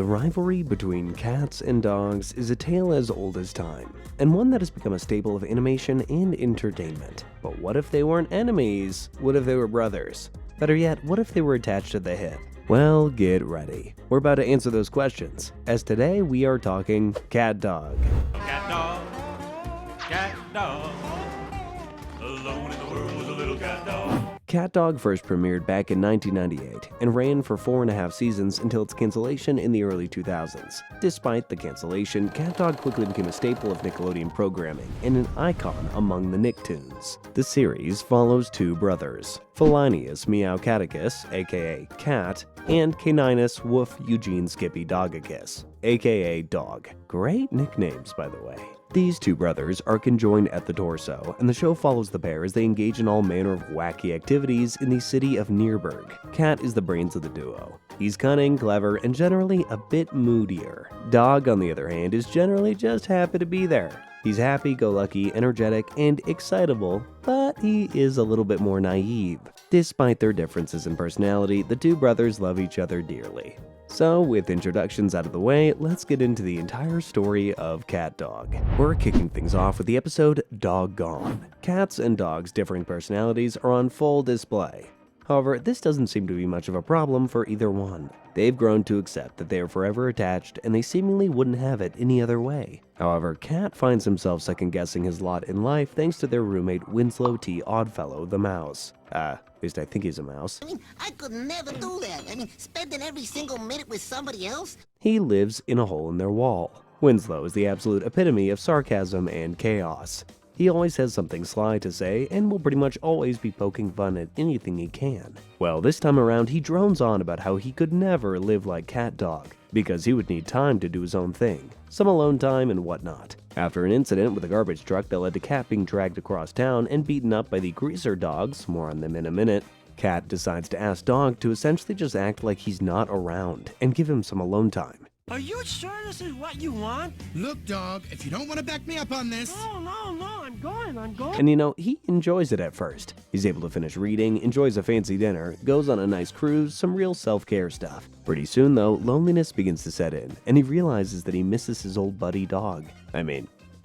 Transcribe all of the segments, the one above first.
The rivalry between cats and dogs is a tale as old as time, and one that has become a staple of animation and entertainment. But what if they weren't enemies? What if they were brothers? Better yet, what if they were attached at the hip? Well, get ready. We're about to answer those questions, as today we are talking CatDog. CatDog, CatDog, alone in the world was a little CatDog. CatDog first premiered back in 1998 and ran for 4.5 seasons until its cancellation in the early 2000s. Despite the cancellation, CatDog quickly became a staple of Nickelodeon programming and an icon among the Nicktoons. The series follows two brothers, Felinius Meowcaticus, aka Cat, and Caninus Woof Eugene Skippy Dogicus, aka Dog. Great nicknames, by the way. These two brothers are conjoined at the torso, and the show follows the pair as they engage in all manner of wacky activities in the city of Nierberg. Cat is the brains of the duo. He's cunning, clever, and generally a bit moodier. Dog, on the other hand, is generally just happy to be there. He's happy-go-lucky, energetic, and excitable, but he is a little bit more naive. Despite their differences in personality, the two brothers love each other dearly. So, with introductions out of the way, let's get into the entire story of CatDog. We're kicking things off with the episode Doggone. Cats and dogs' differing personalities are on full display. However, this doesn't seem to be much of a problem for either one. They've grown to accept that they are forever attached, and they seemingly wouldn't have it any other way. However, Cat finds himself second-guessing his lot in life thanks to their roommate Winslow T. Oddfellow the mouse. At least I think he's a mouse. I could never do that. Spending every single minute with somebody else? He lives in a hole in their wall. Winslow is the absolute epitome of sarcasm and chaos. He always has something sly to say and will pretty much always be poking fun at anything he can. Well, this time around he drones on about how he could never live like CatDog because he would need time to do his own thing, some alone time and whatnot. After an incident with a garbage truck that led to Cat being dragged across town and beaten up by the greaser dogs, more on them in a minute, Cat decides to ask Dog to essentially just act like he's not around and give him some alone time. Are you sure this is what you want? Look, Dog, if you don't want to back me up on this... No, I'm going. And he enjoys it at first. He's able to finish reading, enjoys a fancy dinner, goes on a nice cruise, some real self-care stuff. Pretty soon though, loneliness begins to set in, and he realizes that he misses his old buddy Dog.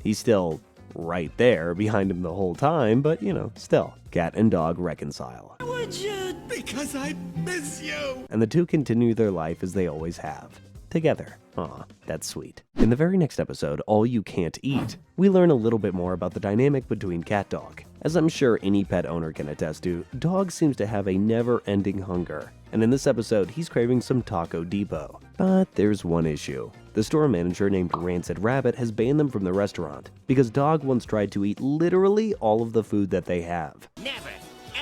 He's still right there behind him the whole time, but still. Cat and Dog reconcile. Would you? Because I miss you! And the two continue their life as they always have. Together. Aw, that's sweet. In the very next episode, All You Can't Eat, we learn a little bit more about the dynamic between CatDog. As I'm sure any pet owner can attest to, Dog seems to have a never-ending hunger, and in this episode, he's craving some Taco Depot. But there's one issue. The store manager named Rancid Rabbit has banned them from the restaurant because Dog once tried to eat literally all of the food that they have. Never,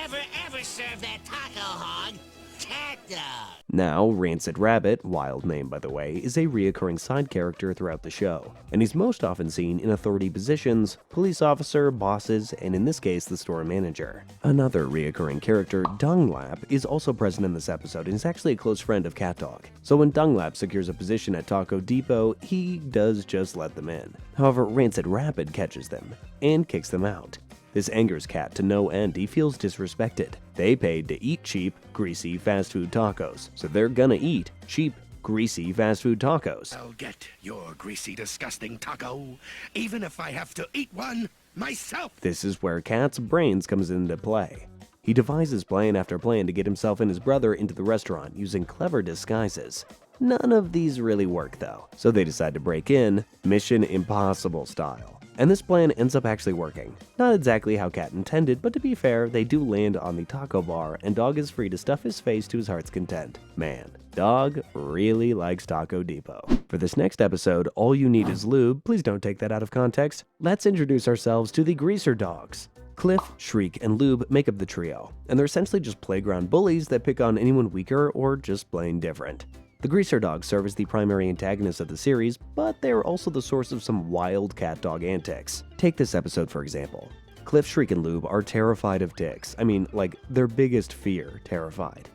ever serve that taco hog. CatDog. Now, Rancid Rabbit, wild name by the way, is a reoccurring side character throughout the show, and he's most often seen in authority positions, police officer, bosses, and in this case, the store manager. Another reoccurring character, Dunglap, is also present in this episode and is actually a close friend of CatDog. So when Dunglap secures a position at Taco Depot, he does just let them in. However, Rancid Rabbit catches them and kicks them out. This angers Cat to no end. He feels disrespected. They paid to eat cheap, greasy fast food tacos, so they're gonna eat cheap, greasy fast food tacos. I'll get your greasy, disgusting taco, even if I have to eat one myself. This is where Cat's brains comes into play. He devises plan after plan to get himself and his brother into the restaurant using clever disguises. None of these really work though, so they decide to break in, Mission Impossible style. And this plan ends up actually working. Not exactly how Cat intended, but to be fair, they do land on the taco bar and Dog is free to stuff his face to his heart's content. Man, Dog really likes Taco Depot. For this next episode, All You Need Is Lube, please don't take that out of context, let's introduce ourselves to the Greaser Dogs. Cliff, Shriek, and Lube make up the trio, and they're essentially just playground bullies that pick on anyone weaker or just plain different. The Greaser Dogs serve as the primary antagonists of the series, but they are also the source of some wild CatDog antics. Take this episode for example. Cliff, Shriek, and Lube are terrified of ticks. Like their biggest fear, terrified.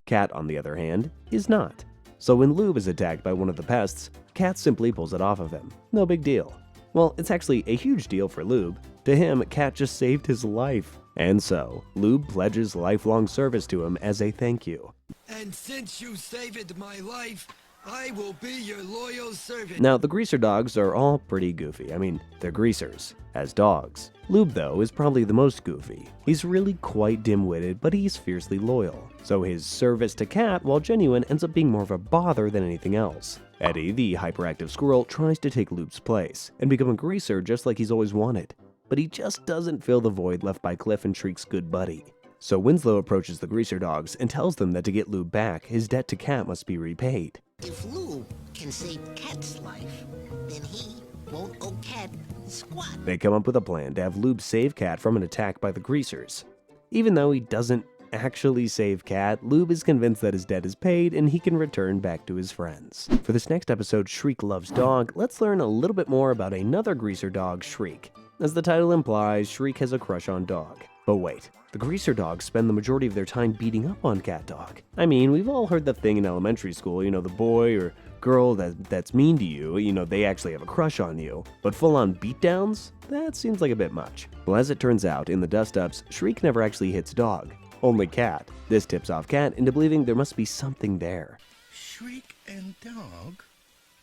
Cat, on the other hand, is not. So when Lube is attacked by one of the pests, Cat simply pulls it off of him. No big deal. Well, it's actually a huge deal for Lube. To him, Cat just saved his life. And so, Lube pledges lifelong service to him as a thank you. And since you saved my life, I will be your loyal servant. Now, the greaser dogs are all pretty goofy. I mean, they're greasers, as dogs. Lube, though, is probably the most goofy. He's really quite dim-witted, but he's fiercely loyal. So his service to Cat, while genuine, ends up being more of a bother than anything else. Eddie, the hyperactive squirrel, tries to take Lube's place and become a greaser just like he's always wanted. But he just doesn't fill the void left by Cliff and Shriek's good buddy. So Winslow approaches the greaser dogs and tells them that to get Lube back, his debt to Cat must be repaid. If Lou can save Cat's life, then he won't owe Cat squat. They come up with a plan to have Lube save Cat from an attack by the greasers. Even though he doesn't actually save Cat, Lube is convinced that his debt is paid and he can return back to his friends. For this next episode, Shriek Loves Dog, let's learn a little bit more about another greaser dog, Shriek. As the title implies, Shriek has a crush on Dog. But wait, the greaser dogs spend the majority of their time beating up on CatDog. I mean, we've all heard the thing in elementary school, the boy or girl that's mean to you, they actually have a crush on you. But full-on beatdowns? That seems like a bit much. Well, as it turns out, in the dust-ups, Shriek never actually hits Dog, only Cat. This tips off Cat into believing there must be something there. Shriek and Dog?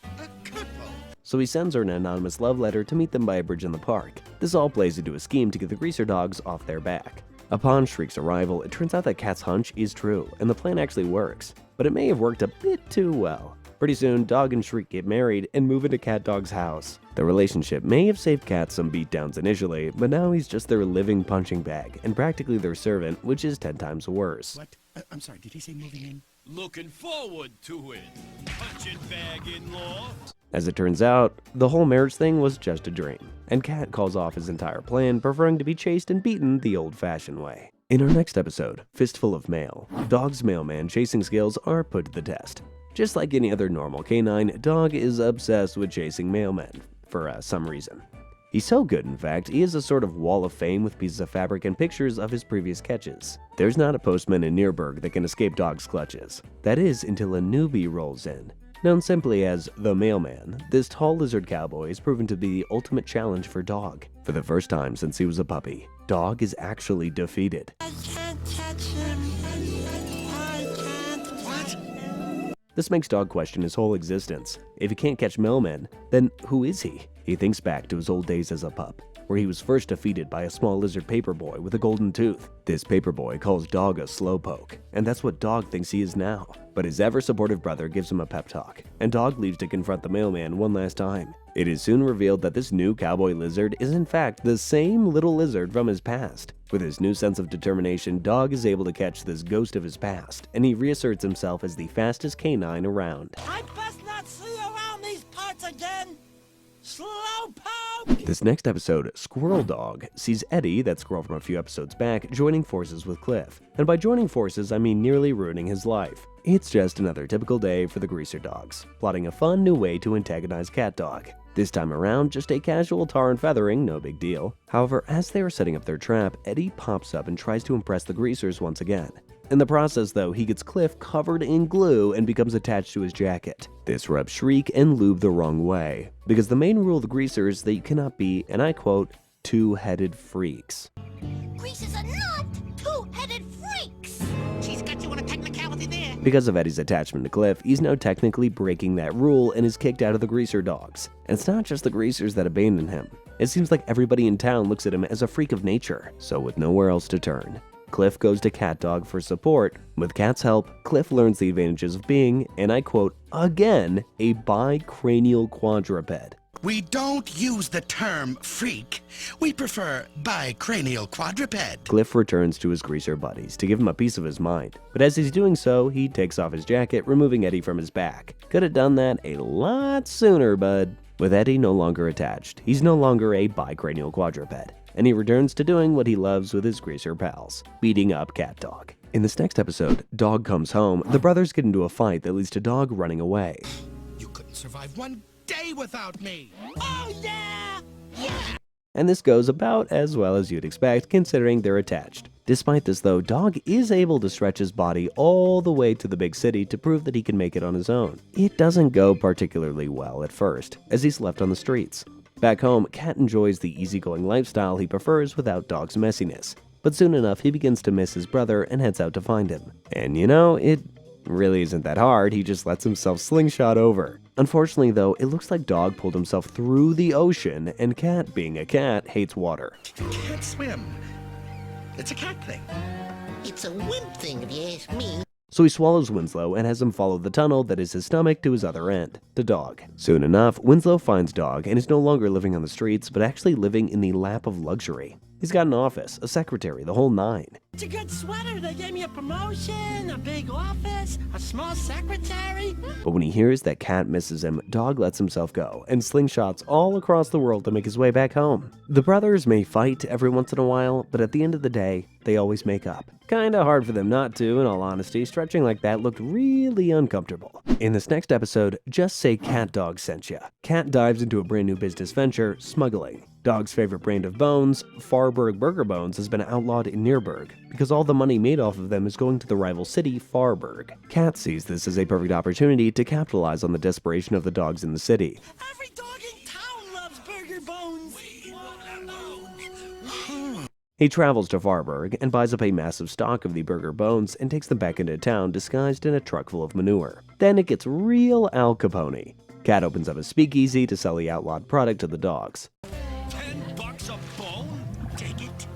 A couple? So he sends her an anonymous love letter to meet them by a bridge in the park. This all plays into a scheme to get the greaser dogs off their back. Upon Shriek's arrival, it turns out that Cat's hunch is true, and the plan actually works. But it may have worked a bit too well. Pretty soon, Dog and Shriek get married and move into CatDog's house. The relationship may have saved Cat some beatdowns initially, but now he's just their living punching bag, and practically their servant, which is 10 times worse. What? I'm sorry, did he say moving in? Looking forward to it, punching bag in-law. As it turns out, the whole marriage thing was just a dream, and Cat calls off his entire plan, preferring to be chased and beaten the old-fashioned way. In our next episode, Fistful of Mail, Dog's mailman chasing skills are put to the test. Just like any other normal canine, Dog is obsessed with chasing mailmen, for some reason. He's so good, in fact, he has a sort of wall of fame with pieces of fabric and pictures of his previous catches. There's not a postman in Nuremberg that can escape Dog's clutches. That is, until a newbie rolls in. Known simply as the Mailman, this tall lizard cowboy is proven to be the ultimate challenge for Dog. For the first time since he was a puppy, Dog is actually defeated. I can't catch him. I can't. What? This makes Dog question his whole existence. If he can't catch mailmen, then who is he? He thinks back to his old days as a pup, where he was first defeated by a small lizard paperboy with a golden tooth. This paperboy calls Dog a slowpoke, and that's what Dog thinks he is now. But his ever-supportive brother gives him a pep talk, and Dog leaves to confront the mailman one last time. It is soon revealed that this new cowboy lizard is in fact the same little lizard from his past. With his new sense of determination, Dog is able to catch this ghost of his past, and he reasserts himself as the fastest canine around. I best not see you around these parts again. Slowpoke! This next episode, Squirrel Dog sees Eddie, that squirrel from a few episodes back, joining forces with Cliff. And by joining forces, I mean nearly ruining his life. It's just another typical day for the greaser dogs, plotting a fun new way to antagonize CatDog. This time around, just a casual tar and feathering, no big deal. However, as they are setting up their trap, Eddie pops up and tries to impress the greasers once again. In the process, though, he gets Cliff covered in glue and becomes attached to his jacket. This rubs Shriek and Lube the wrong way, because the main rule of the greasers is that you cannot be, and I quote, two-headed freaks. Greasers are not two-headed freaks. She's got you on a technicality there. Because of Eddie's attachment to Cliff, he's now technically breaking that rule and is kicked out of the greaser dogs. And it's not just the greasers that abandon him. It seems like everybody in town looks at him as a freak of nature, so with nowhere else to turn, Cliff goes to CatDog for support. With Cat's help, Cliff learns the advantages of being, and I quote, again, a bicranial quadruped. We don't use the term freak. We prefer bicranial quadruped. Cliff returns to his greaser buddies to give him a piece of his mind, but as he's doing so, he takes off his jacket, removing Eddie from his back. Could have done that a lot sooner, bud. With Eddie no longer attached, he's no longer a bicranial quadruped, and he returns to doing what he loves with his greaser pals, beating up CatDog. In this next episode, Dog comes home. The brothers get into a fight that leads to Dog running away. You couldn't survive one day without me. Oh, yeah! And this goes about as well as you'd expect, considering they're attached. Despite this though, Dog is able to stretch his body all the way to the big city to prove that he can make it on his own. It doesn't go particularly well at first, as he's left on the streets. Back home, Cat enjoys the easygoing lifestyle he prefers without Dog's messiness. But soon enough, he begins to miss his brother and heads out to find him. And you know, it really isn't that hard, he just lets himself slingshot over. Unfortunately though, it looks like Dog pulled himself through the ocean, and Cat, being a cat, hates water. Can't swim. It's a cat thing. It's a wimp thing, if you ask me. So he swallows Winslow and has him follow the tunnel that is his stomach to his other end, to Dog. Soon enough, Winslow finds Dog and is no longer living on the streets, but actually living in the lap of luxury. He's got an office, a secretary, the whole nine. It's a good sweater. They gave me a promotion, a big office, a small secretary. But when he hears that Cat misses him, Dog lets himself go and slingshots all across the world to make his way back home. The brothers may fight every once in a while, but at the end of the day, they always make up. Kinda hard for them not to, in all honesty. Stretching like that looked really uncomfortable. In this next episode, just say CatDog sent ya. Cat dives into a brand new business venture, smuggling. Dog's favorite brand of bones, Farburg Burger Bones, has been outlawed in Nürburg because all the money made off of them is going to the rival city, Farburg. Cat sees this as a perfect opportunity to capitalize on the desperation of the dogs in the city. Every dog in town loves burger bones. He travels to Farburg and buys up a massive stock of the burger bones and takes them back into town disguised in a truck full of manure. Then it gets real Al Capone. Cat opens up a speakeasy to sell the outlawed product to the dogs. $10 a bone? Take it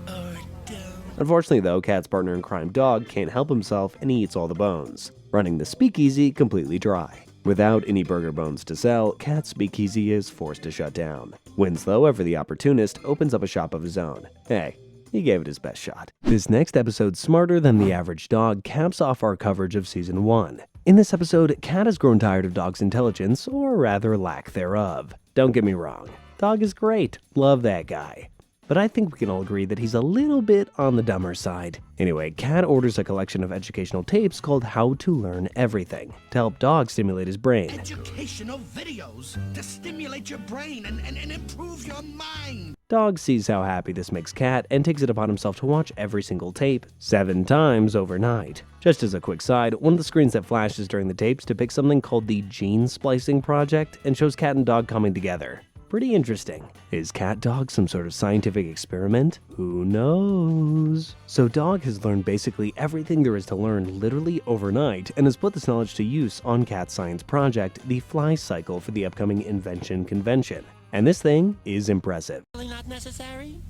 or don't. Unfortunately though, Cat's partner in crime Dog can't help himself and he eats all the bones, running the speakeasy completely dry. Without any burger bones to sell, Cat's speakeasy is forced to shut down. Winslow, ever the opportunist, opens up a shop of his own. Hey, he gave it his best shot. This next episode, Smarter Than the Average Dog, caps off our coverage of Season 1. In this episode, Cat has grown tired of Dog's intelligence, or rather lack thereof. Don't get me wrong, Dog is great, love that guy. But I think we can all agree that he's a little bit on the dumber side. Anyway, Cat orders a collection of educational tapes called How to Learn Everything to help Dog stimulate his brain. Educational videos to stimulate your brain and improve your mind. Dog sees how happy this makes Cat and takes it upon himself to watch every single tape 7 times overnight. Just as a quick side, one of the screens that flashes during the tapes depicts something called the Gene Splicing Project and shows Cat and Dog coming together. Pretty interesting. Is CatDog some sort of scientific experiment? Who knows? So Dog has learned basically everything there is to learn literally overnight and has put this knowledge to use on Cat's science project, the Fly Cycle, for the upcoming Invention Convention. And this thing is impressive. Really not necessary?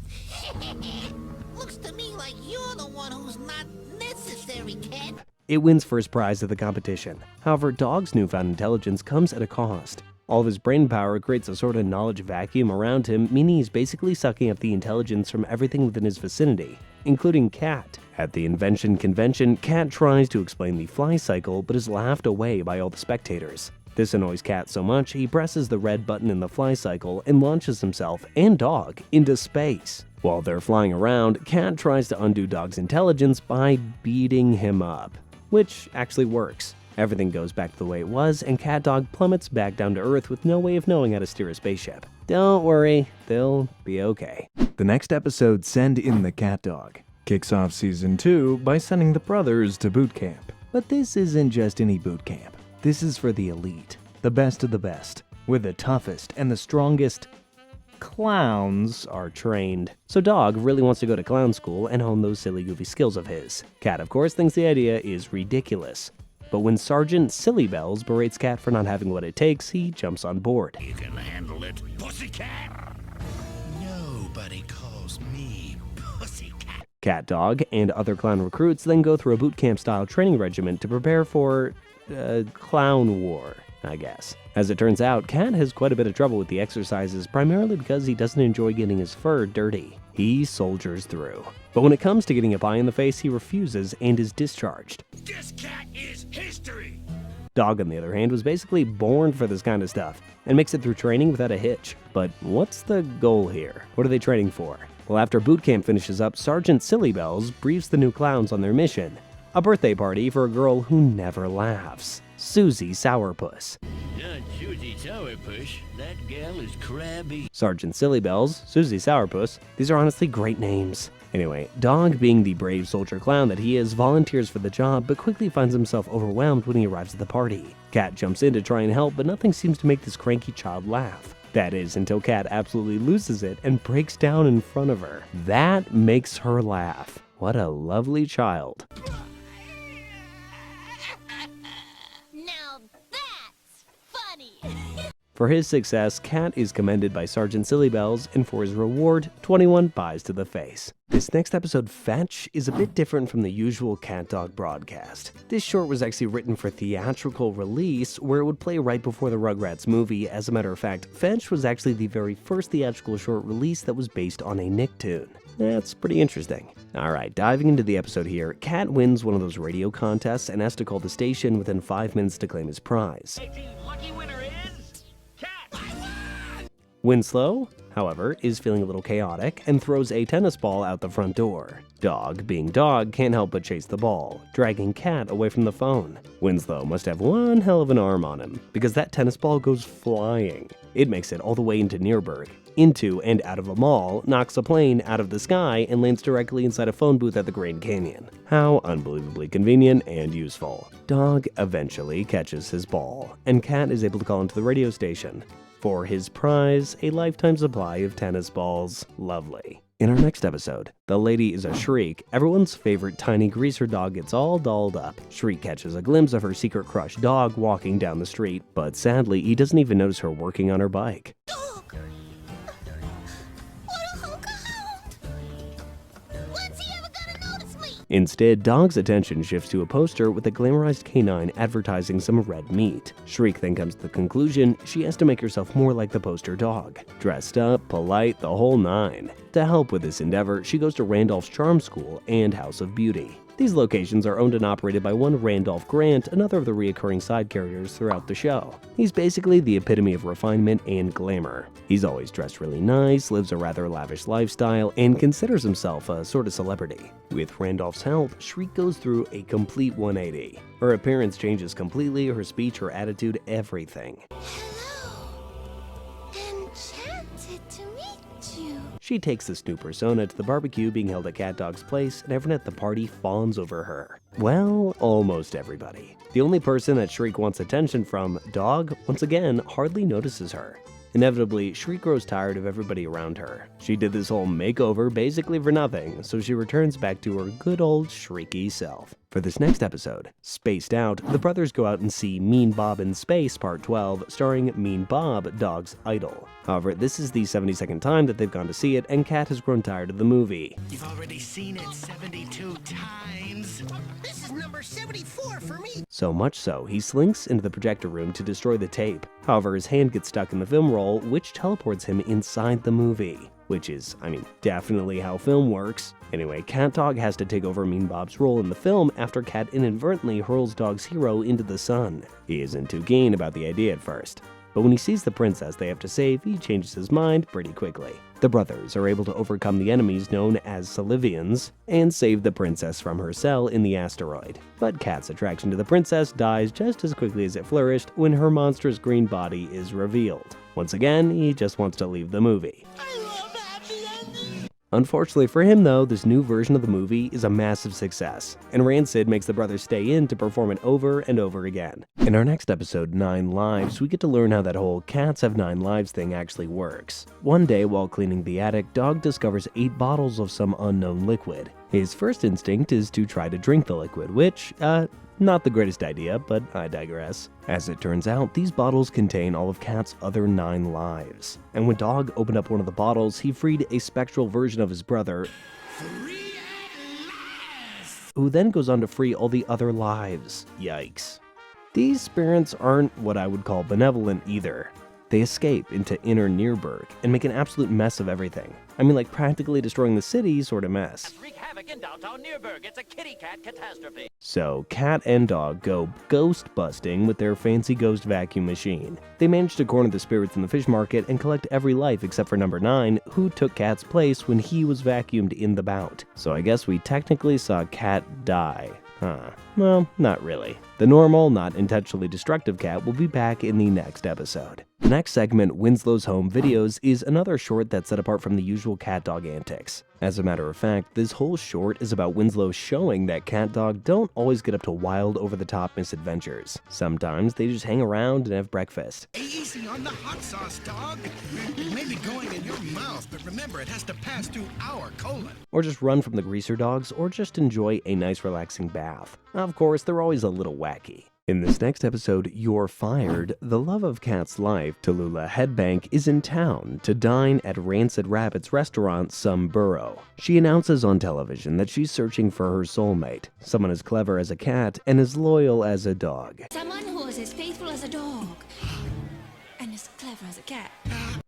Looks to me like you're the one who's not necessary, Cat. It wins first prize at the competition. However, Dog's newfound intelligence comes at a cost. All of his brain power creates a sort of knowledge vacuum around him, meaning he's basically sucking up the intelligence from everything within his vicinity, including Cat. At the Invention Convention, Cat tries to explain the Fly Cycle, but is laughed away by all the spectators. This annoys Cat so much, he presses the red button in the Fly Cycle and launches himself and Dog into space. While they're flying around, Cat tries to undo Dog's intelligence by beating him up, which actually works. Everything goes back to the way it was, and CatDog plummets back down to Earth with no way of knowing how to steer a spaceship. Don't worry, they'll be okay. The next episode, Send in the CatDog, kicks off Season 2 by sending the brothers to boot camp. But this isn't just any boot camp. This is for the elite, the best of the best, where the toughest and the strongest clowns are trained. So Dog really wants to go to clown school and hone those silly goofy skills of his. Cat, of course, thinks the idea is ridiculous. But when Sergeant Sillybells berates Cat for not having what it takes, he jumps on board. You can handle it, pussycat. Nobody calls me pussycat. CatDog and other clown recruits then go through a boot camp style training regimen to prepare for clown war, I guess. As it turns out, Cat has quite a bit of trouble with the exercises, primarily because he doesn't enjoy getting his fur dirty. He soldiers through. But when it comes to getting a pie in the face, he refuses and is discharged. This cat is history. Dog, on the other hand, was basically born for this kind of stuff and makes it through training without a hitch. But what's the goal here? What are they training for? Well, after boot camp finishes up, Sergeant Sillybells briefs the new clowns on their mission. A birthday party for a girl who never laughs. Susie Sourpuss. Not Susie Sourpuss. That gal is crabby. Sergeant Sillybells, Susie Sourpuss, these are honestly great names. Anyway, Dog, being the brave soldier clown that he is, volunteers for the job, but quickly finds himself overwhelmed when he arrives at the party. Cat jumps in to try and help, but nothing seems to make this cranky child laugh. That is, until Cat absolutely loses it and breaks down in front of her. That makes her laugh. What a lovely child. Now that's funny. For his success, Cat is commended by Sergeant Sillybells, and for his reward, 21 pies to the face. This next episode, Fetch, is a bit different from the usual CatDog broadcast. This short was actually written for theatrical release, where it would play right before the Rugrats movie. As a matter of fact, Fetch was actually the very first theatrical short release that was based on a Nicktoon. That's pretty interesting. Alright, diving into the episode here, Cat wins one of those radio contests and has to call the station within 5 minutes to claim his prize. Lucky winner is Cat. Winslow, however, is feeling a little chaotic and throws a tennis ball out the front door. Dog, being Dog, can't help but chase the ball, dragging Cat away from the phone. Winslow must have one hell of an arm on him, because that tennis ball goes flying. It makes it all the way into Nürburgring, into and out of a mall, knocks a plane out of the sky, and lands directly inside a phone booth at the Grand Canyon. How unbelievably convenient and useful. Dog eventually catches his ball, and Cat is able to call into the radio station. For his prize, a lifetime supply of tennis balls. Lovely. In our next episode, the lady is a Shriek. Everyone's favorite tiny greaser dog gets all dolled up. Shriek catches a glimpse of her secret crush Dog walking down the street, but sadly, he doesn't even notice her working on her bike. Dog! What a hunk of hound! When's he ever gonna notice me? Instead, Dog's attention shifts to a poster with a glamorized canine advertising some red meat. Shriek then comes to the conclusion she has to make herself more like the poster dog. Dressed up, polite, the whole nine. To help with this endeavor, she goes to Randolph's Charm School and House of Beauty. These locations are owned and operated by one Randolph Grant, another of the reoccurring side characters throughout the show. He's basically the epitome of refinement and glamour. He's always dressed really nice, lives a rather lavish lifestyle, and considers himself a sort of celebrity. With Randolph's help, Shriek goes through a complete 180. Her appearance changes completely, her speech, her attitude, everything. Enchanted to meet you. She takes this new persona to the barbecue being held at CatDog's place, and everyone at the party fawns over her. Well, almost everybody. The only person that Shriek wants attention from, Dog, once again, hardly notices her. Inevitably, Shriek grows tired of everybody around her. She did this whole makeover basically for nothing, so she returns back to her good old Shrieky self. For this next episode, Spaced Out, the brothers go out and see Mean Bob in Space Part 12, starring Mean Bob, Dog's idol. However, this is the 72nd time that they've gone to see it, and Cat has grown tired of the movie. You've already seen it 72 times. This is number 74 for me. So much so, he slinks into the projector room to destroy the tape. However, his hand gets stuck in the film roll, which teleports him inside the movie. Which is, definitely how film works. Anyway, CatDog has to take over Mean Bob's role in the film after Cat inadvertently hurls Dog's hero into the sun. He isn't too keen about the idea at first, but when he sees the princess they have to save, he changes his mind pretty quickly. The brothers are able to overcome the enemies known as Solivians and save the princess from her cell in the asteroid. But Cat's attraction to the princess dies just as quickly as it flourished when her monstrous green body is revealed. Once again, he just wants to leave the movie. I love happy endings. Unfortunately for him though, this new version of the movie is a massive success, and Rancid makes the brothers stay in to perform it over and over again. In our next episode, 9 Lives, we get to learn how that whole cats have 9 lives thing actually works. One day while cleaning the attic, Dog discovers 8 bottles of some unknown liquid. His first instinct is to try to drink the liquid, which, not the greatest idea, but I digress. As it turns out, these bottles contain all of Cat's other 9 lives. And when Dog opened up one of the bottles, he freed a spectral version of his brother, who then goes on to free all the other lives. Yikes. These spirits aren't what I would call benevolent either. They escape into inner Nürburgring and make an absolute mess of everything. Like practically destroying the city sort of mess. Wreak havoc in downtown Nürburgring. It's a kitty cat catastrophe. So Cat and Dog go ghost busting with their fancy ghost vacuum machine. They manage to corner the spirits in the fish market and collect every life except for number 9, who took Cat's place when he was vacuumed in the bout. So I guess we technically saw Cat die. Well, not really. The normal, not intentionally destructive Cat will be back in the next episode. The next segment, Winslow's Home Videos, is another short that's set apart from the usual CatDog antics. As a matter of fact, this whole short is about Winslow showing that CatDog don't always get up to wild, over-the-top misadventures. Sometimes they just hang around and have breakfast. Easy on the hot sauce, dog. It may be going in your mouth, but remember, it has to pass through our colon. Or just run from the greaser dogs, or just enjoy a nice relaxing bath. Of course, they're always a little wacky. In this next episode, You're Fired, the love of Cat's life, Tallulah Headbank, is in town to dine at Rancid Rabbit's restaurant, Some Burrow. She announces on television that she's searching for her soulmate, someone as clever as a cat and as loyal as a dog. Someone who is as faithful as a dog and as clever as a cat.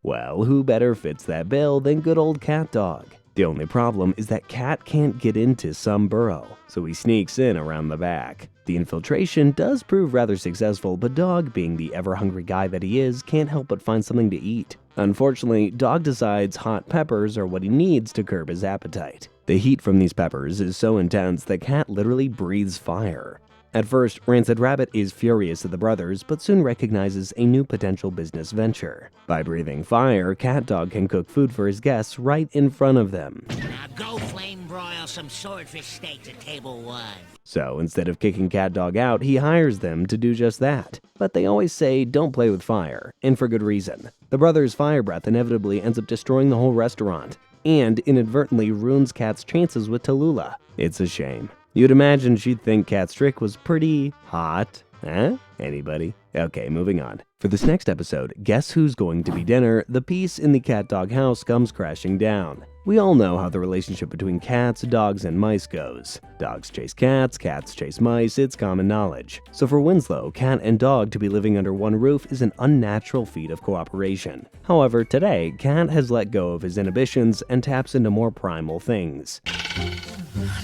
Well, who better fits that bill than good old CatDog? The only problem is that Cat can't get into Some Burrow, so he sneaks in around the back. The infiltration does prove rather successful, but Dog, being the ever-hungry guy that he is, can't help but find something to eat. Unfortunately, Dog decides hot peppers are what he needs to curb his appetite. The heat from these peppers is so intense that Cat literally breathes fire. At first, Rancid Rabbit is furious at the brothers, but soon recognizes a new potential business venture. By breathing fire, CatDog can cook food for his guests right in front of them. Now go flame broil some swordfish steaks at table 1. So instead of kicking CatDog out, he hires them to do just that. But they always say don't play with fire, and for good reason. The brothers' fire breath inevitably ends up destroying the whole restaurant, and inadvertently ruins Cat's chances with Tallulah. It's a shame. You'd imagine she'd think Cat's trick was pretty hot. Huh? Anybody? Okay, moving on. For this next episode, Guess Who's Going to Be Dinner, the peace in the CatDog house comes crashing down. We all know how the relationship between cats, dogs, and mice goes. Dogs chase cats chase mice, it's common knowledge. So for Winslow, cat and dog to be living under one roof is an unnatural feat of cooperation. However, today, Cat has let go of his inhibitions and taps into more primal things.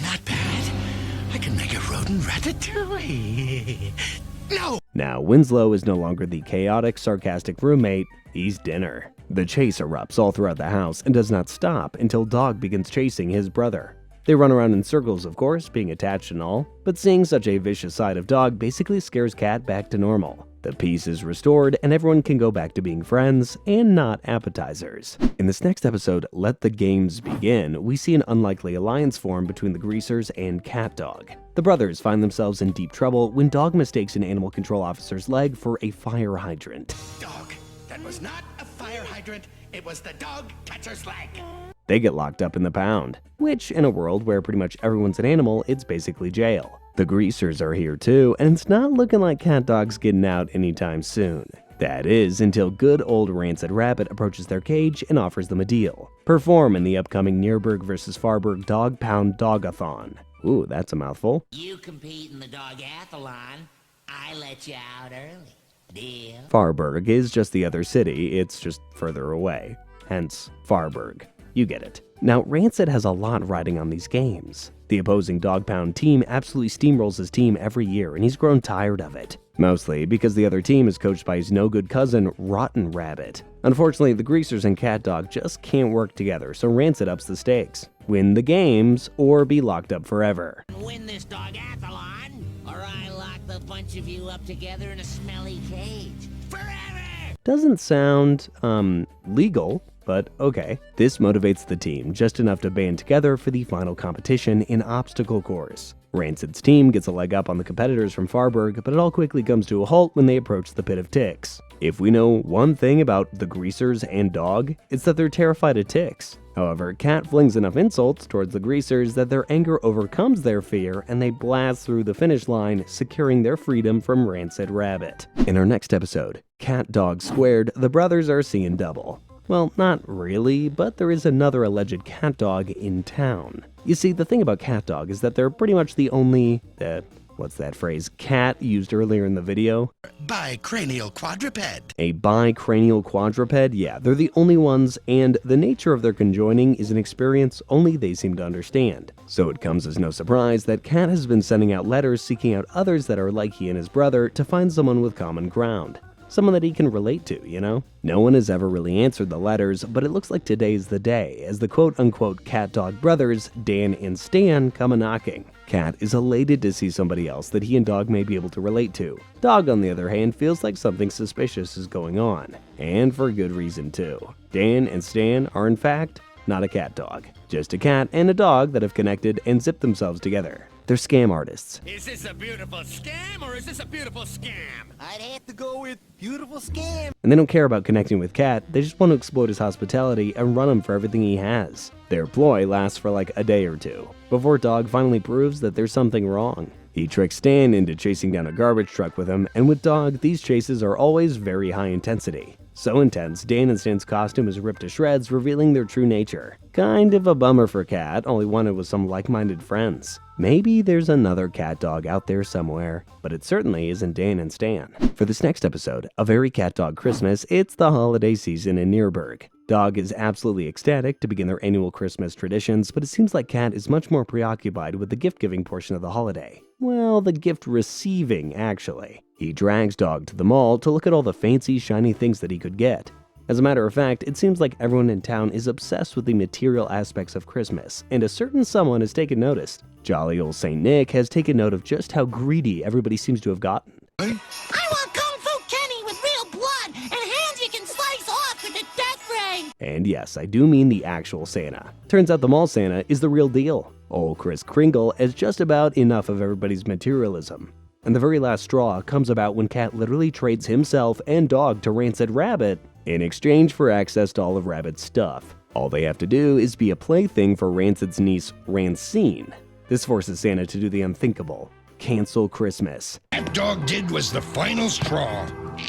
Not bad. I can make a rodent ratatouille. No! Now, Winslow is no longer the chaotic, sarcastic roommate, he's dinner. The chase erupts all throughout the house and does not stop until Dog begins chasing his brother. They run around in circles, of course, being attached and all, but seeing such a vicious side of Dog basically scares Cat back to normal. The peace is restored and everyone can go back to being friends and not appetizers. In this next episode, Let the Games Begin, we see an unlikely alliance form between the Greasers and CatDog. The brothers find themselves in deep trouble when Dog mistakes an animal control officer's leg for a fire hydrant. Dog, that was not a fire hydrant. It was the dog catcher's leg. They get locked up in the pound, which, in a world where pretty much everyone's an animal, it's basically jail. The Greasers are here too, and it's not looking like CatDog's getting out anytime soon. That is, until good old Rancid Rabbit approaches their cage and offers them a deal. Perform in the upcoming Nürburgring vs. Farburg Dog Pound Dog-athon. Ooh, that's a mouthful. You compete in the dog-athlon, I let you out early. Deal? Farburg is just the other city, it's just further away. Hence, Farburg. You get it. Now, Rancid has a lot riding on these games. The opposing Dog Pound team absolutely steamrolls his team every year, and he's grown tired of it. Mostly because the other team is coached by his no-good cousin, Rotten Rabbit. Unfortunately, the Greasers and CatDog just can't work together, so Rancid ups the stakes. Win the games, or be locked up forever. Win this dog-athlon, or I lock the bunch of you up together in a smelly cage. Forever! Doesn't sound, legal, but okay. This motivates the team just enough to band together for the final competition in obstacle course. Rancid's team gets a leg up on the competitors from Farburg, but it all quickly comes to a halt when they approach the Pit of Ticks. If we know one thing about the Greasers and Dog, it's that they're terrified of ticks. However, Cat flings enough insults towards the Greasers that their anger overcomes their fear and they blast through the finish line, securing their freedom from Rancid Rabbit. In our next episode, CatDog Squared, the brothers are seeing double. Well, not really, but there is another alleged CatDog in town. You see, the thing about CatDog is that they're pretty much the only, what's that phrase, cat used earlier in the video? Bicranial quadruped. A bicranial quadruped? Yeah, they're the only ones, and the nature of their conjoining is an experience only they seem to understand. So it comes as no surprise that Cat has been sending out letters seeking out others that are like he and his brother to find someone with common ground. Someone that he can relate to, you know? No one has ever really answered the letters, but it looks like today's the day as the quote-unquote CatDog brothers, Dan and Stan, come a-knocking. Cat is elated to see somebody else that he and Dog may be able to relate to. Dog, on the other hand, feels like something suspicious is going on, and for good reason too. Dan and Stan are in fact not a cat dog, just a cat and a dog that have connected and zipped themselves together. They're scam artists. Is this a beautiful scam or is this a beautiful scam? I'd have to go with beautiful scam. And they don't care about connecting with Cat, they just want to exploit his hospitality and run him for everything he has. Their ploy lasts for like a day or two, before Dog finally proves that there's something wrong. He tricks Stan into chasing down a garbage truck with him, and with Dog, these chases are always very high intensity. So intense, Dan and Stan's costume is ripped to shreds, revealing their true nature. Kind of a bummer for Cat, all he wanted was some like-minded friends. Maybe there's another cat dog out there somewhere, but it certainly isn't Dan and Stan. For this next episode, A Very Cat Dog Christmas, it's the holiday season in Nuremberg. Dog is absolutely ecstatic to begin their annual Christmas traditions, but it seems like Cat is much more preoccupied with the gift-giving portion of the holiday. Well, the gift receiving, actually. He drags Dog to the mall to look at all the fancy, shiny things that he could get. As a matter of fact, it seems like everyone in town is obsessed with the material aspects of Christmas, and a certain someone has taken notice. Jolly old Saint Nick has taken note of just how greedy everybody seems to have gotten. I want Kung Fu Kenny with real blood and hands you can slice off with a death ray. And yes, I do mean the actual Santa. Turns out the mall Santa is the real deal. Old Kris Kringle has just about enough of everybody's materialism. And the very last straw comes about when Cat literally trades himself and Dog to Rancid Rabbit in exchange for access to all of Rabbit's stuff. All they have to do is be a plaything for Rancid's niece, Rancine. This forces Santa to do the unthinkable: cancel Christmas. That dog did was the final straw.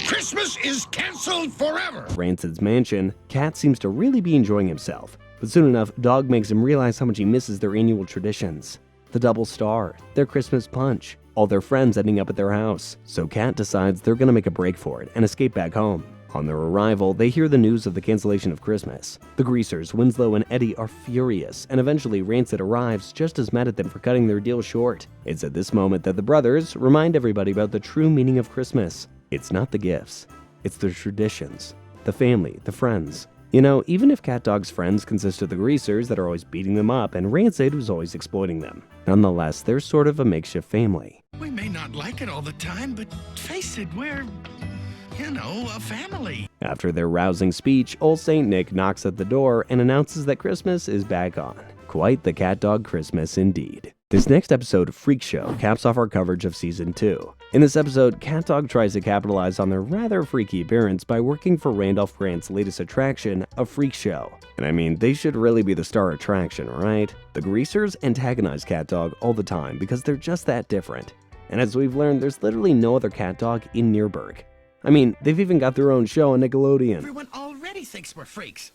Christmas is canceled forever. Rancid's mansion, Cat seems to really be enjoying himself, but soon enough, Dog makes him realize how much he misses their annual traditions. The double star, their Christmas punch, all their friends ending up at their house. So Cat decides they're gonna make a break for it and escape back home. On their arrival, they hear the news of the cancellation of Christmas. The greasers, Winslow and Eddie, are furious, and eventually Rancid arrives just as mad at them for cutting their deal short. It's at this moment that the brothers remind everybody about the true meaning of Christmas. It's not the gifts, it's the traditions, the family, the friends. You know, even if CatDog's friends consist of the greasers that are always beating them up and Rancid who's always exploiting them, nonetheless, they're sort of a makeshift family. We may not like it all the time, but face it, we're, a family. After their rousing speech, old Saint Nick knocks at the door and announces that Christmas is back on. Quite the CatDog Christmas indeed. This next episode, Freak Show, caps off our coverage of Season 2. In this episode, CatDog tries to capitalize on their rather freaky appearance by working for Randolph Grant's latest attraction, a freak show. And I mean, they should really be the star attraction, right? The greasers antagonize CatDog all the time because they're just that different. And as we've learned, there's literally no other CatDog in Nuremberg. I mean, they've even got their own show on Nickelodeon. Everyone already thinks we're freaks.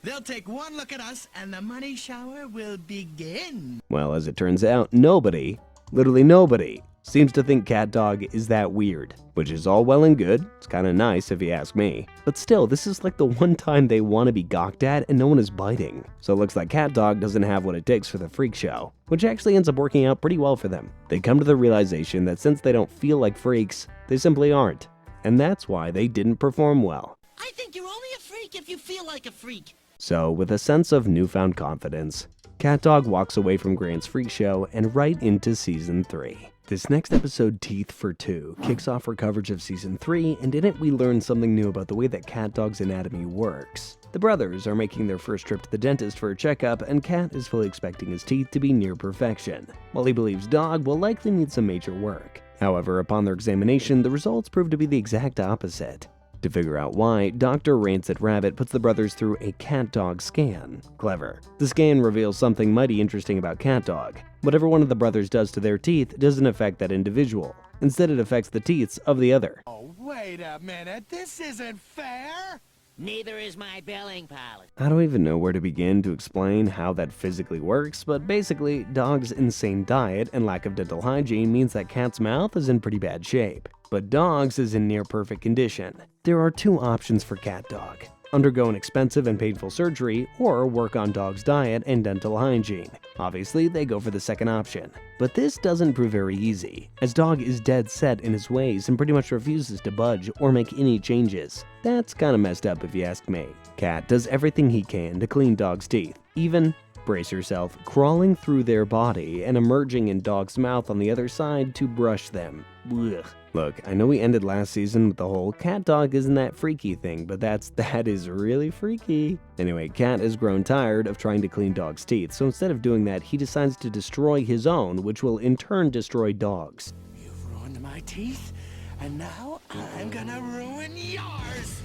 They'll take one look at us and the money shower will begin. Well, as it turns out, nobody, literally nobody, seems to think CatDog is that weird. Which is all well and good, it's kinda nice if you ask me. But still, this is like the one time they want to be gawked at and no one is biting. So it looks like CatDog doesn't have what it takes for the freak show, which actually ends up working out pretty well for them. They come to the realization that since they don't feel like freaks, they simply aren't. And that's why they didn't perform well. I think you're only a freak if you feel like a freak. So, with a sense of newfound confidence, CatDog walks away from Grant's freak show and right into Season 3. This next episode, Teeth for Two, kicks off our coverage of Season 3, and in it we learn something new about the way that CatDog's anatomy works. The brothers are making their first trip to the dentist for a checkup, and Cat is fully expecting his teeth to be near perfection, while he believes Dog will likely need some major work. However, upon their examination, the results prove to be the exact opposite. To figure out why, Dr. Rancid Rabbit puts the brothers through a CatDog scan. Clever. The scan reveals something mighty interesting about CatDog. Whatever one of the brothers does to their teeth doesn't affect that individual. Instead, it affects the teeth of the other. Oh, wait a minute. This isn't fair. Neither is my billing policy. I don't even know where to begin to explain how that physically works, but basically, Dog's insane diet and lack of dental hygiene means that Cat's mouth is in pretty bad shape, but Dog's is in near perfect condition. There are two options for CatDog. undergo an expensive and painful surgery, or work on Dog's diet and dental hygiene. Obviously, they go for the second option. But this doesn't prove very easy, as Dog is dead set in his ways and pretty much refuses to budge or make any changes. That's kinda messed up if you ask me. Cat does everything he can to clean Dog's teeth, even, brace yourself, crawling through their body and emerging in Dog's mouth on the other side to brush them. Ugh. Look, I know we ended last season with the whole CatDog isn't that freaky thing, but that is really freaky. Anyway, Cat has grown tired of trying to clean Dog's teeth, so instead of doing that, he decides to destroy his own, which will in turn destroy Dog's. You've ruined my teeth, and now I'm gonna ruin yours.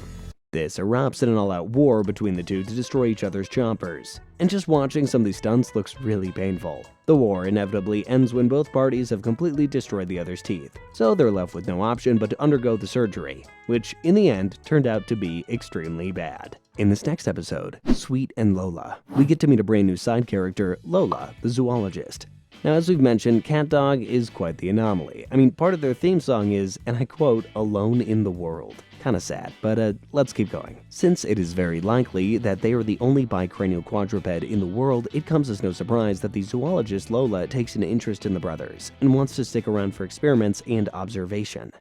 This erupts in an all-out war between the two to destroy each other's chompers. And just watching some of these stunts looks really painful. The war inevitably ends when both parties have completely destroyed the other's teeth, so they're left with no option but to undergo the surgery, which in the end turned out to be extremely bad. In this next episode, Sweet and Lola, we get to meet a brand new side character, Lola, the zoologist. Now, as we've mentioned, CatDog is quite the anomaly. I mean, part of their theme song is, and I quote, "alone in the world." Kinda sad, but let's keep going. Since it is very likely that they are the only bicranial quadruped in the world, it comes as no surprise that the zoologist Lola takes an interest in the brothers and wants to stick around for experiments and observation.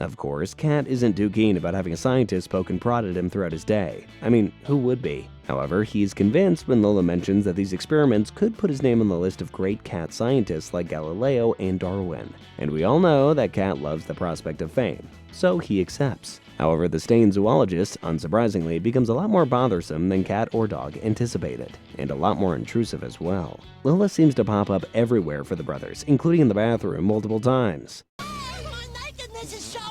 Of course, Cat isn't too keen about having a scientist poke and prod at him throughout his day. I mean, who would be? However, he's convinced when Lola mentions that these experiments could put his name on the list of great cat scientists like Galileo and Darwin. And we all know that Cat loves the prospect of fame, so he accepts. However, the stained zoologist, unsurprisingly, becomes a lot more bothersome than Cat or Dog anticipated, and a lot more intrusive as well. Lola seems to pop up everywhere for the brothers, including in the bathroom multiple times. My nakedness is showing!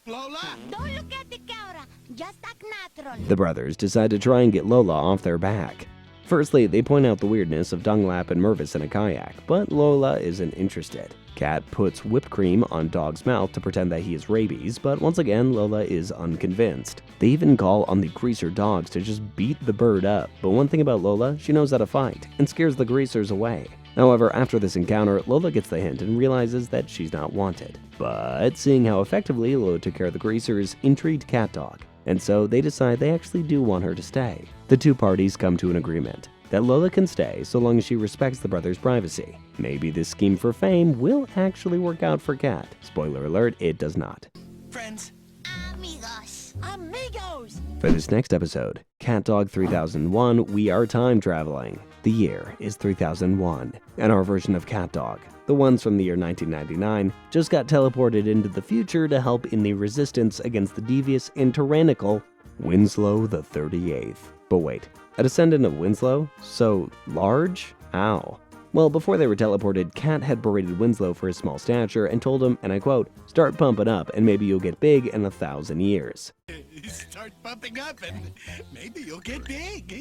Lola? Don't look at the camera, just act natural. The brothers decide to try and get Lola off their back. Firstly, they point out the weirdness of Dunlap and Mervis in a kayak, but Lola isn't interested. Cat puts whipped cream on Dog's mouth to pretend that he has rabies, but once again, Lola is unconvinced. They even call on the greaser dogs to just beat the bird up, but one thing about Lola, she knows how to fight, and scares the greasers away. However, after this encounter, Lola gets the hint and realizes that she's not wanted. But seeing how effectively Lola took care of the greasers intrigued CatDog, and so they decide they actually do want her to stay. The two parties come to an agreement that Lola can stay so long as she respects the brothers' privacy. Maybe this scheme for fame will actually work out for Cat. Spoiler alert, it does not. Friends? Amigos. Amigos! For this next episode, CatDog 3001, we are time traveling. The year is 3001, and our version of CatDog, the ones from the year 1999, just got teleported into the future to help in the resistance against the devious and tyrannical Winslow the 38th. But wait, a descendant of Winslow? So large? Ow. Well, before they were teleported, Cat had berated Winslow for his small stature and told him, and I quote, "Start pumping up and maybe you'll get big in 1,000 years. Start bumping up and maybe you'll get big.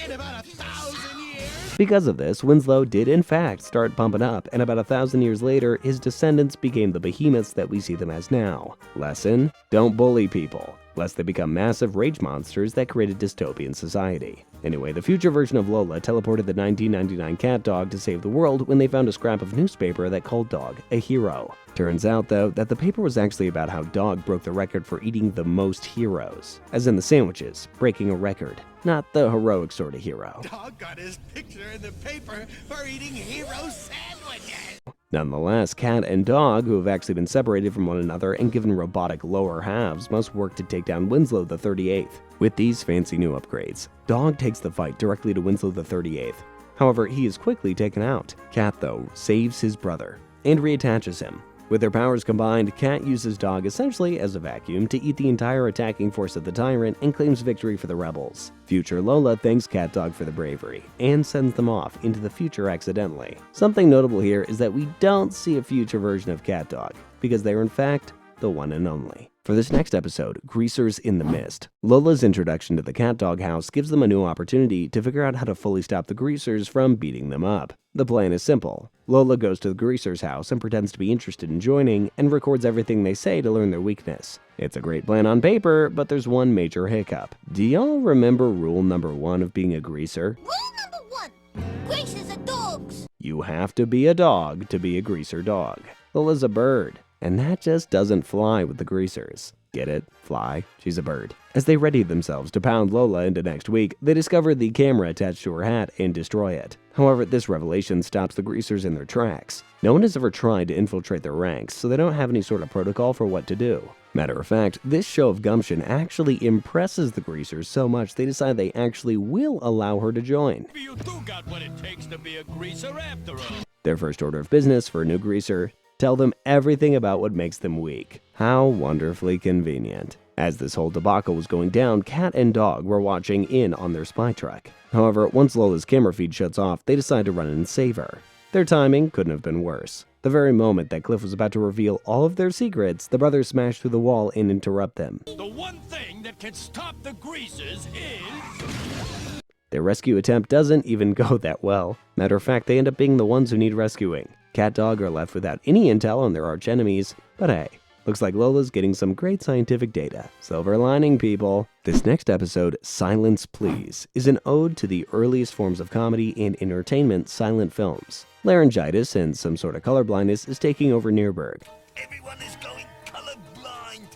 In about 1,000 years. Because of this, Winslow did in fact start pumping up, and about 1,000 years later, his descendants became the behemoths that we see them as now. Lesson: don't bully people, lest they become massive rage monsters that create a dystopian society. Anyway, the future version of Lola teleported the 1999 CatDog to save the world when they found a scrap of newspaper that called Dog a hero. Turns out, though, that the paper was actually about how Dog broke the record for eating the most heroes, as in the sandwiches, breaking a record, not the heroic sort of hero. Dog got his picture in the paper for eating hero sandwiches. Nonetheless, Cat and Dog, who have actually been separated from one another and given robotic lower halves, must work to take down Winslow the 38th. With these fancy new upgrades, Dog takes the fight directly to Winslow the 38th. However, he is quickly taken out. Cat, though, saves his brother and reattaches him. With their powers combined, Cat uses Dog essentially as a vacuum to eat the entire attacking force of the tyrant and claims victory for the rebels. Future Lola thanks CatDog for the bravery and sends them off into the future accidentally. Something notable here is that we don't see a future version of CatDog, because they are in fact the one and only. For this next episode, Greasers in the Mist, Lola's introduction to the CatDog house gives them a new opportunity to figure out how to fully stop the Greasers from beating them up. The plan is simple. Lola goes to the Greasers' house and pretends to be interested in joining and records everything they say to learn their weakness. It's a great plan on paper, but there's one major hiccup. Do y'all remember rule number 1 of being a greaser? Rule number 1. Greasers are dogs. You have to be a dog to be a greaser dog. Lola's a bird, and that just doesn't fly with the greasers. Get it? Fly? She's a bird. As they ready themselves to pound Lola into next week, they discover the camera attached to her hat and destroy it. However, this revelation stops the greasers in their tracks. No one has ever tried to infiltrate their ranks, so they don't have any sort of protocol for what to do. Matter of fact, this show of gumption actually impresses the greasers so much they decide they actually will allow her to join. You do got what it takes to be a greaser after all. Their first order of business for a new greaser: tell them everything about what makes them weak. How wonderfully convenient. As this whole debacle was going down, Cat and Dog were watching in on their spy truck. However, once Lola's camera feed shuts off, they decide to run in and save her. Their timing couldn't have been worse. The very moment that Cliff was about to reveal all of their secrets, the brothers smash through the wall and interrupt them. The one thing that can stop the greasers is... Their rescue attempt doesn't even go that well. Matter of fact, they end up being the ones who need rescuing. CatDog are left without any intel on their archenemies, but hey, looks like Lola's getting some great scientific data. Silver lining, people. This next episode, Silence Please, is an ode to the earliest forms of comedy and entertainment, silent films. Laryngitis and some sort of colorblindness is taking over Nürburgring, Everyone is going colorblind.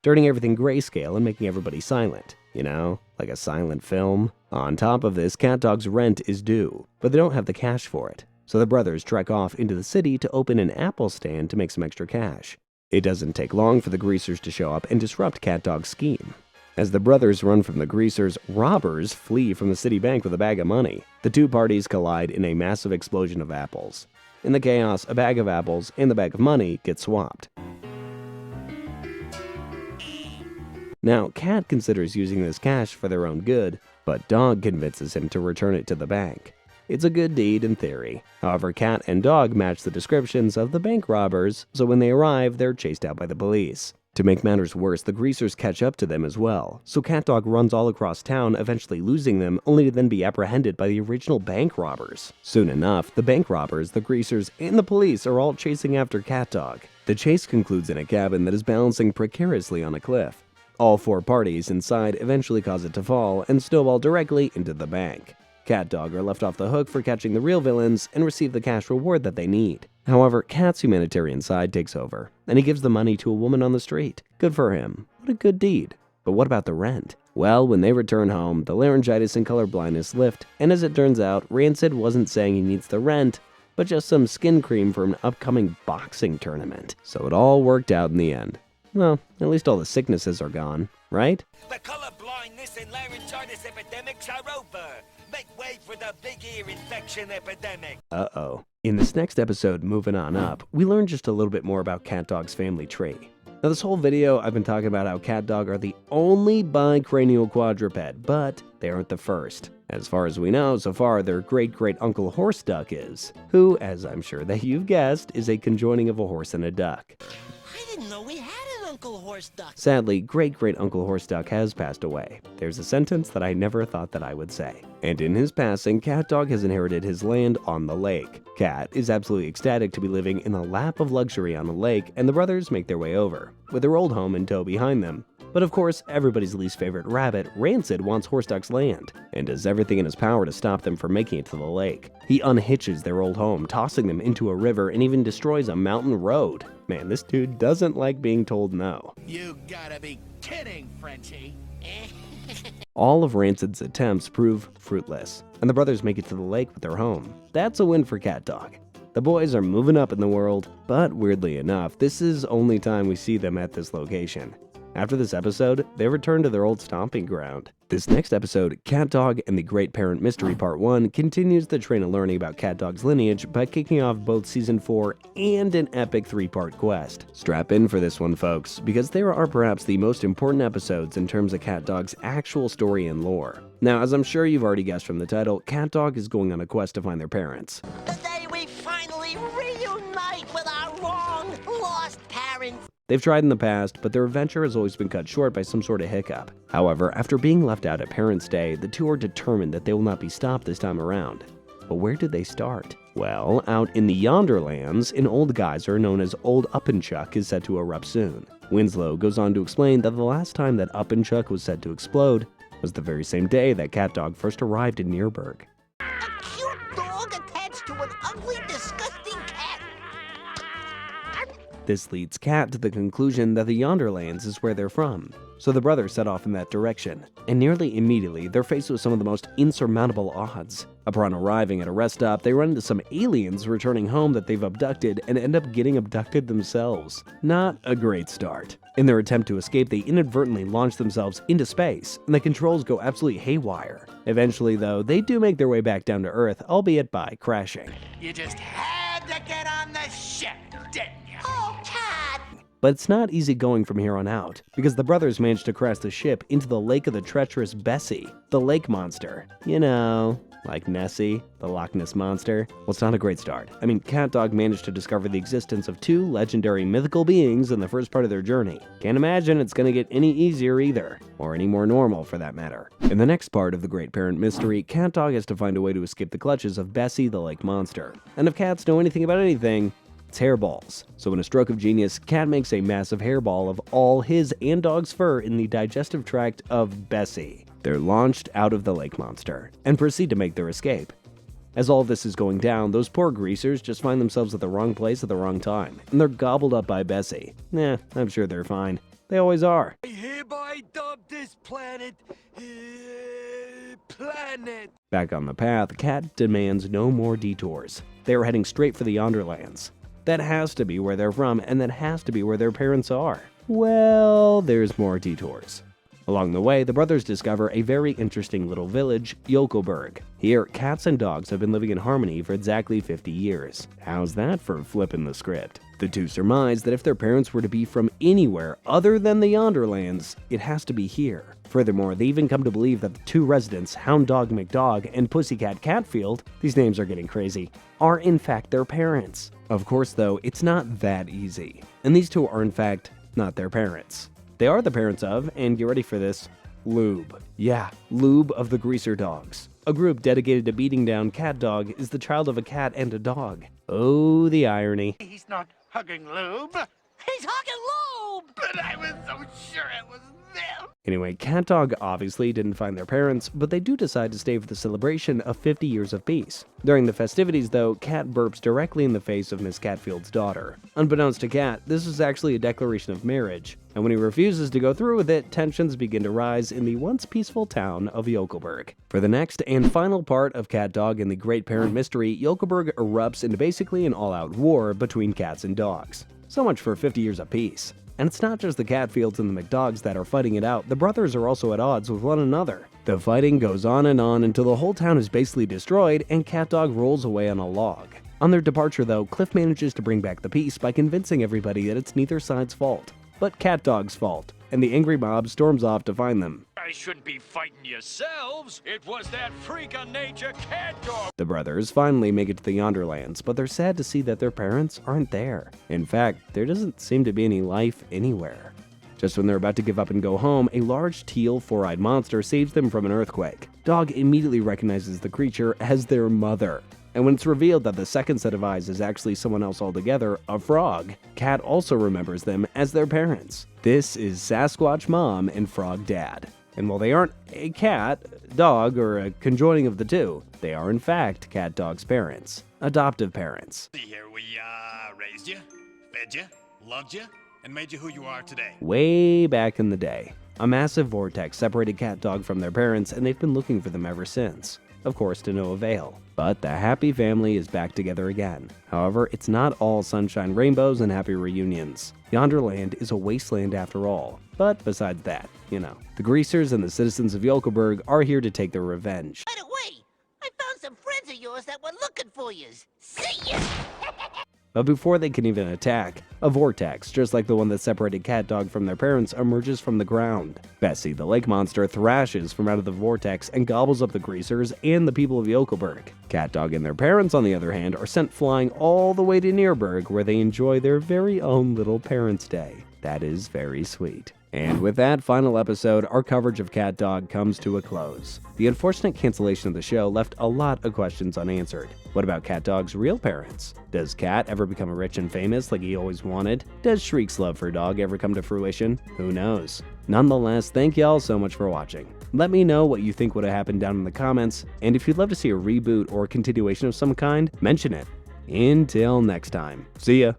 turning everything grayscale and making everybody silent. You know, like a silent film. On top of this, CatDog's rent is due, but they don't have the cash for it. So the brothers trek off into the city to open an apple stand to make some extra cash. It doesn't take long for the greasers to show up and disrupt CatDog's scheme. As the brothers run from the greasers, robbers flee from the city bank with a bag of money. The two parties collide in a massive explosion of apples. In the chaos, a bag of apples and the bag of money get swapped. Now, Cat considers using this cash for their own good, but Dog convinces him to return it to the bank. It's a good deed in theory. However, Cat and Dog match the descriptions of the bank robbers, so when they arrive, they're chased out by the police. To make matters worse, the greasers catch up to them as well, so CatDog runs all across town, eventually losing them, only to then be apprehended by the original bank robbers. Soon enough, the bank robbers, the greasers, and the police are all chasing after CatDog. The chase concludes in a cabin that is balancing precariously on a cliff. All four parties inside eventually cause it to fall and snowball directly into the bank. CatDog are left off the hook for catching the real villains and receive the cash reward that they need. However, Cat's humanitarian side takes over, and he gives the money to a woman on the street. Good for him. What a good deed. But what about the rent? Well, when they return home, the laryngitis and colorblindness lift, and as it turns out, Rancid wasn't saying he needs the rent, but just some skin cream for an upcoming boxing tournament. So it all worked out in the end. Well, at least all the sicknesses are gone, right? The color blindness and laryngitis epidemics are over. Make way for the big ear infection epidemic. Uh-oh. In this next episode, Moving On Up, we learn just a little bit more about CatDog's family tree. Now, this whole video, I've been talking about how CatDog are the only bicranial quadruped, but they aren't the first. As far as we know, so far, their great-great-uncle horse duck is, who, as I'm sure that you've guessed, is a conjoining of a horse and a duck. I didn't know we had an Uncle Horse Duck. Sadly, great-great-uncle horse duck has passed away. There's a sentence that I never thought that I would say. And in his passing, CatDog has inherited his land on the lake. Cat is absolutely ecstatic to be living in a lap of luxury on the lake, and the brothers make their way over, with their old home in tow behind them. But of course, everybody's least favorite rabbit, Rancid, wants Horseduck's land, and does everything in his power to stop them from making it to the lake. He unhitches their old home, tossing them into a river, and even destroys a mountain road. Man, this dude doesn't like being told no. You gotta be kidding, Frenchie. All of Rancid's attempts prove fruitless, and the brothers make it to the lake with their home. That's a win for CatDog. The boys are moving up in the world, but weirdly enough, this is only time we see them at this location. After this episode, they return to their old stomping ground. This next episode, CatDog and the Great Parent Mystery Part 1, continues the train of learning about CatDog's lineage by kicking off both Season 4 and an epic 3-part quest. Strap in for this one, folks, because there are perhaps the most important episodes in terms of CatDog's actual story and lore. Now, as I'm sure you've already guessed from the title, CatDog is going on a quest to find their parents. The day we finally reunite with our long-lost parents. They've tried in the past, but their adventure has always been cut short by some sort of hiccup. However, after being left out at Parents' Day, the two are determined that they will not be stopped this time around. But where did they start? Well, out in the Yonderlands, an old geyser known as Old Up'n'Chuck is set to erupt soon. Winslow goes on to explain that the last time that Up'n'Chuck was said to explode was the very same day that CatDog first arrived in Nürburgring. A cute dog attached to an ugly, disgusting cat. This leads Cat to the conclusion that the Yonderlands is where they're from. So the brothers set off in that direction, and nearly immediately they're faced with some of the most insurmountable odds. Upon arriving at a rest stop, they run into some aliens returning home that they've abducted and end up getting abducted themselves. Not a great start. In their attempt to escape, they inadvertently launch themselves into space, and the controls go absolutely haywire. Eventually, though, they do make their way back down to Earth, albeit by crashing. You just had to get on the ship, didn't you? Oh, Cat! But it's not easy going from here on out, because the brothers manage to crash the ship into the lake of the treacherous Bessie, the lake monster. You know, like Nessie, the Loch Ness Monster. Well, it's not a great start. I mean, CatDog managed to discover the existence of two legendary mythical beings in the first part of their journey. Can't imagine it's gonna get any easier either, or any more normal for that matter. In the next part of the Great Parent Mystery, CatDog has to find a way to escape the clutches of Bessie, the lake monster. And if cats know anything about anything, it's hairballs. So in a stroke of genius, Cat makes a massive hairball of all his and Dog's fur in the digestive tract of Bessie. They're launched out of the lake monster and proceed to make their escape. As all of this is going down, those poor greasers just find themselves at the wrong place at the wrong time, and they're gobbled up by Bessie. Nah, I'm sure they're fine. They always are. I hereby dub this planet, Planet. Back on the path, Cat demands no more detours. They are heading straight for the Yonderlands. That has to be where they're from, and that has to be where their parents are. Well, there's more detours. Along the way, the brothers discover a very interesting little village, Yokelberg. Here, cats and dogs have been living in harmony for exactly 50 years. How's that for flipping the script? The two surmise that if their parents were to be from anywhere other than the Yonderlands, it has to be here. Furthermore, they even come to believe that the two residents, Hound Dog McDog and Pussycat Catfield, these names are getting crazy, are in fact their parents. Of course, though, it's not that easy. And these two are in fact not their parents. They are the parents of, and get ready for this, Lube. Yeah, Lube of the Greaser Dogs. A group dedicated to beating down CatDog is the child of a cat and a dog. Oh, the irony. He's not hugging Lube, He's hugging Lube! but I was so sure it was them. Anyway, CatDog obviously didn't find their parents, but they do decide to stay for the celebration of 50 years of peace. During the festivities, though, Cat burps directly in the face of Miss Catfield's daughter. Unbeknownst to Cat, this is actually a declaration of marriage, and when he refuses to go through with it, tensions begin to rise in the once peaceful town of Yokelberg. For the next and final part of CatDog and the Great Parent Mystery, Yokelberg erupts into basically an all-out war between cats and dogs. So much for 50 years of peace. And it's not just the Catfields and the McDogs that are fighting it out, the brothers are also at odds with one another. The fighting goes on until the whole town is basically destroyed and CatDog rolls away on a log. On their departure though, Cliff manages to bring back the peace by convincing everybody that it's neither side's fault, but CatDog's fault, and the angry mob storms off to find them. I shouldn't be fighting yourselves. It was that freak of nature CatDog. The brothers finally make it to the Yonderlands, but they're sad to see that their parents aren't there. In fact, there doesn't seem to be any life anywhere. Just when they're about to give up and go home, a large teal four-eyed monster saves them from an earthquake. Dog immediately recognizes the creature as their mother. And when it's revealed that the second set of eyes is actually someone else altogether, a frog, Cat also remembers them as their parents. This is Sasquatch Mom and Frog Dad. And while they aren't a cat, dog, or a conjoining of the two, they are in fact CatDog's parents, adoptive parents. Here we raised you, fed you, loved you, and made you who you are today. Way back in the day, a massive vortex separated CatDog from their parents, and they've been looking for them ever since. Of course, to no avail. But the happy family is back together again. However, it's not all sunshine, rainbows, and happy reunions. Yonderland is a wasteland after all. But besides that, you know, the greasers and the citizens of Yokelberg are here to take their revenge. By the way, I found some friends of yours that were looking for you. See ya! But before they can even attack, a vortex, just like the one that separated CatDog from their parents, emerges from the ground. Bessie, the lake monster, thrashes from out of the vortex and gobbles up the greasers and the people of Yokelberg. CatDog and their parents, on the other hand, are sent flying all the way to Nearburg, where they enjoy their very own little Parents' Day. That is very sweet. And with that final episode, our coverage of CatDog comes to a close. The unfortunate cancellation of the show left a lot of questions unanswered. What about CatDog's real parents? Does Cat ever become rich and famous like he always wanted? Does Shriek's love for Dog ever come to fruition? Who knows? Nonetheless, thank y'all so much for watching. Let me know what you think would have happened down in the comments, and if you'd love to see a reboot or a continuation of some kind, mention it. Until next time, see ya!